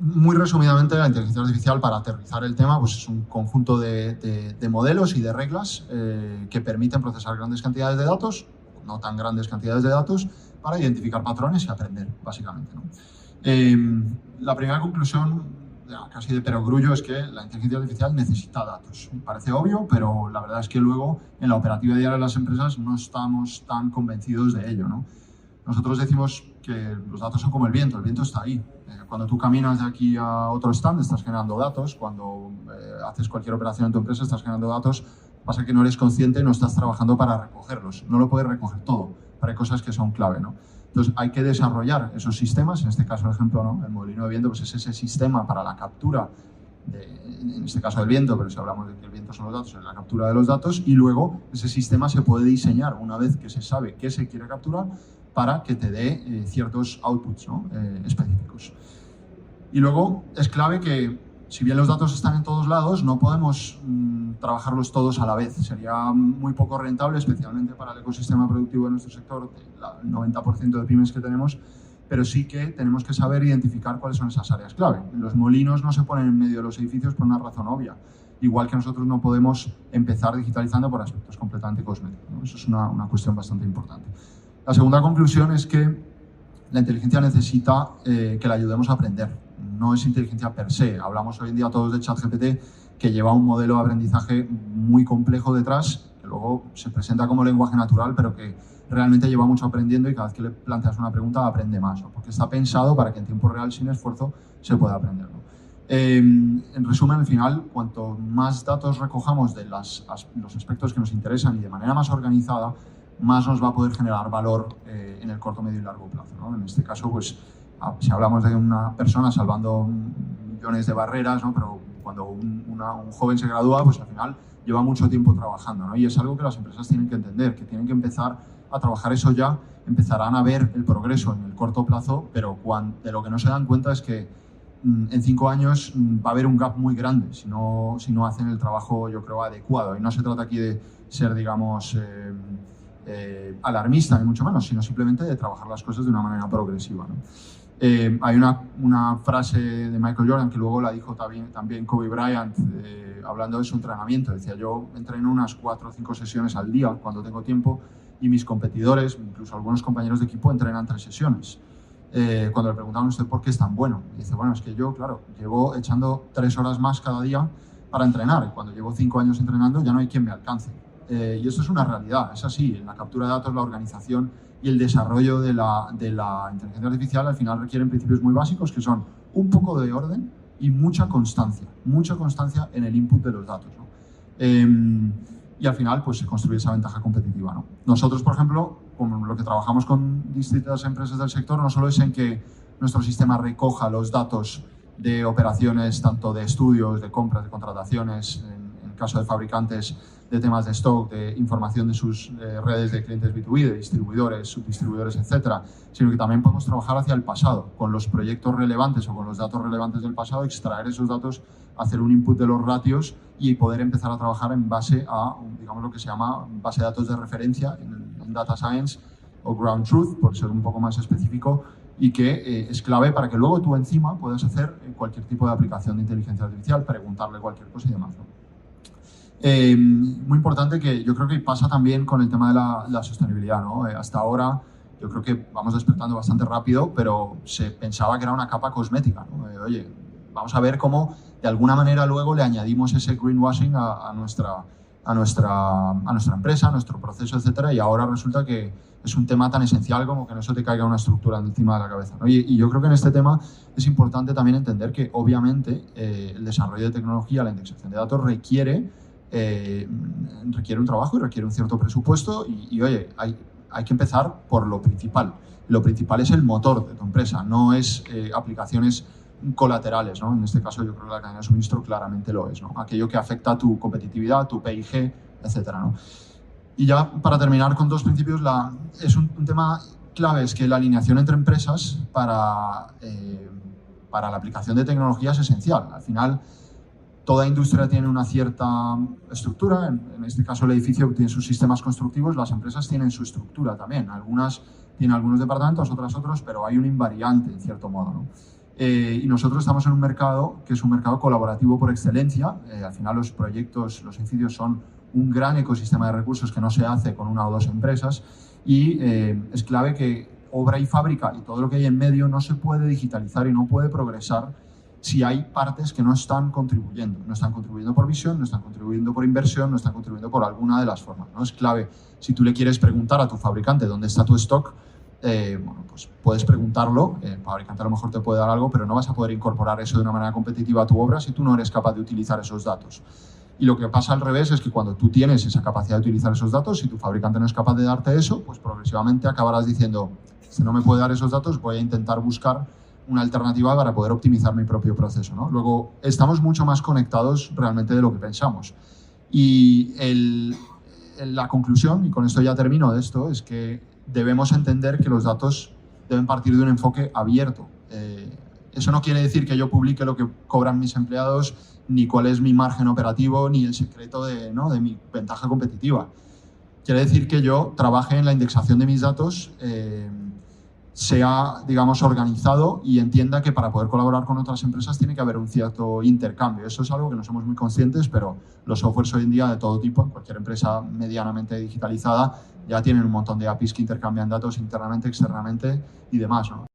Muy resumidamente, la inteligencia artificial, para aterrizar el tema, pues es un conjunto de modelos y de reglas que permiten procesar grandes cantidades de datos, no tan grandes cantidades de datos, para identificar patrones y aprender, básicamente, ¿no? La primera conclusión, casi de perogrullo, es que la inteligencia artificial necesita datos. Parece obvio, pero la verdad es que luego en la operativa diaria de las empresas no estamos tan convencidos de ello, ¿no? Nosotros decimos que los datos son como el viento está ahí. Cuando tú caminas de aquí a otro stand estás generando datos, cuando haces cualquier operación en tu empresa estás generando datos, pasa que no eres consciente y no estás trabajando para recogerlos. No lo puedes recoger todo, pero hay cosas que son clave, ¿no? Entonces hay que desarrollar esos sistemas, en este caso el ejemplo, ¿no? El molino de viento pues es ese sistema para la captura, en este caso del viento, pero si hablamos de que el viento son los datos, es la captura de los datos, y luego ese sistema se puede diseñar una vez que se sabe qué se quiere capturar para que te dé ciertos outputs, ¿no? Específicos. Y luego es clave que, si bien los datos están en todos lados, no podemos trabajarlos todos a la vez. Sería muy poco rentable, especialmente para el ecosistema productivo de nuestro sector, el 90% de pymes que tenemos, pero sí que tenemos que saber identificar cuáles son esas áreas clave. Los molinos no se ponen en medio de los edificios por una razón obvia, igual que nosotros no podemos empezar digitalizando por aspectos completamente cosméticos, ¿no? Eso es una cuestión bastante importante. La segunda conclusión es que la inteligencia necesita que la ayudemos a aprender. No es inteligencia per se. Hablamos hoy en día todos de ChatGPT, que lleva un modelo de aprendizaje muy complejo detrás, que luego se presenta como lenguaje natural, pero que realmente lleva mucho aprendiendo y cada vez que le planteas una pregunta aprende más, ¿no? Porque está pensado para que en tiempo real, sin esfuerzo, se pueda aprender, ¿no? En resumen, al final, cuanto más datos recojamos de los aspectos que nos interesan y de manera más organizada, más nos va a poder generar valor en el corto, medio y largo plazo, ¿no? En este caso, pues, si hablamos de una persona salvando millones de barreras, ¿no? Pero cuando un joven se gradúa, pues al final lleva mucho tiempo trabajando, ¿no? Y es algo que las empresas tienen que entender, que tienen que empezar a trabajar eso ya, empezarán a ver el progreso en el corto plazo, pero de lo que no se dan cuenta es que en 5 años va a haber un gap muy grande si no hacen el trabajo, yo creo, adecuado. Y no se trata aquí de ser, digamos, alarmista, ni mucho menos, sino simplemente de trabajar las cosas de una manera progresiva, ¿no? Hay una frase de Michael Jordan que luego la dijo también Kobe Bryant, hablando de su entrenamiento. Decía: yo entreno unas 4 o 5 sesiones al día cuando tengo tiempo, y mis competidores, incluso algunos compañeros de equipo, entrenan 3 sesiones. Cuando le preguntaban: ¿usted por qué es tan bueno? Y dice: bueno, es que yo, claro, llevo echando 3 horas más cada día para entrenar, y cuando llevo 5 años entrenando ya no hay quien me alcance. Y esto es una realidad, es así. En la captura de datos, la organización y el desarrollo de la inteligencia artificial al final requieren principios muy básicos, que son un poco de orden y mucha constancia en el input de los datos, ¿no? Y al final pues se construye esa ventaja competitiva, ¿no? Nosotros, por ejemplo, con lo que trabajamos con distintas empresas del sector, no solo es en que nuestro sistema recoja los datos de operaciones, tanto de estudios, de compras, de contrataciones, en caso de fabricantes, de temas de stock, de información de sus redes de clientes B2B, de distribuidores, subdistribuidores, etcétera, sino que también podemos trabajar hacia el pasado, con los proyectos relevantes o con los datos relevantes del pasado, extraer esos datos, hacer un input de los ratios y poder empezar a trabajar en base a, digamos, lo que se llama base de datos de referencia en Data Science o Ground Truth, por ser un poco más específico, y que es clave para que luego tú encima puedas hacer cualquier tipo de aplicación de inteligencia artificial, preguntarle cualquier cosa y demás, ¿no? Muy importante, que yo creo que pasa también con el tema de la sostenibilidad, ¿no? Hasta ahora yo creo que vamos despertando bastante rápido, pero se pensaba que era una capa cosmética, ¿no? Oye, vamos a ver cómo de alguna manera luego le añadimos ese greenwashing a nuestra empresa, a nuestro proceso, etcétera, y ahora resulta que es un tema tan esencial como que no se te caiga una estructura encima de la cabeza, ¿no? Y yo creo que en este tema es importante también entender que obviamente el desarrollo de tecnología, la indexación de datos requiere un trabajo y requiere un cierto presupuesto y oye, hay que empezar por lo principal. Lo principal es el motor de tu empresa, no es aplicaciones colaterales, ¿no? En este caso yo creo que la cadena de suministro claramente lo es, ¿no? Aquello que afecta a tu competitividad, tu PIG, etcétera, ¿no? Y ya para terminar con 2 principios, es un tema clave, es que la alineación entre empresas para la aplicación de tecnología es esencial. Al final, toda industria tiene una cierta estructura, en este caso el edificio tiene sus sistemas constructivos, las empresas tienen su estructura también. Algunas tienen algunos departamentos, otros, pero hay un invariante en cierto modo, ¿no? Y nosotros estamos en un mercado que es un mercado colaborativo por excelencia. Al final los proyectos, los edificios son un gran ecosistema de recursos que no se hace con una o dos empresas y es clave que obra y fábrica y todo lo que hay en medio no se puede digitalizar y no puede progresar si hay partes que no están contribuyendo. No están contribuyendo por visión, no están contribuyendo por inversión, no están contribuyendo por alguna de las formas, ¿no? Es clave, si tú le quieres preguntar a tu fabricante dónde está tu stock, bueno, pues puedes preguntarlo, el fabricante a lo mejor te puede dar algo, pero no vas a poder incorporar eso de una manera competitiva a tu obra si tú no eres capaz de utilizar esos datos. Y lo que pasa al revés es que cuando tú tienes esa capacidad de utilizar esos datos, si tu fabricante no es capaz de darte eso, pues progresivamente acabarás diciendo, si no me puede dar esos datos, voy a intentar buscar una alternativa para poder optimizar mi propio proceso, ¿no? Luego, estamos mucho más conectados realmente de lo que pensamos. Y la conclusión, y con esto ya termino de esto, es que debemos entender que los datos deben partir de un enfoque abierto. Eso no quiere decir que yo publique lo que cobran mis empleados, ni cuál es mi margen operativo, ni el secreto de, ¿no?, de mi ventaja competitiva. Quiere decir que yo trabaje en la indexación de mis datos, sea, digamos, organizado y entienda que para poder colaborar con otras empresas tiene que haber un cierto intercambio. Eso es algo que no somos muy conscientes, pero los softwares hoy en día de todo tipo, en cualquier empresa medianamente digitalizada, ya tienen un montón de APIs que intercambian datos internamente, externamente y demás, ¿no?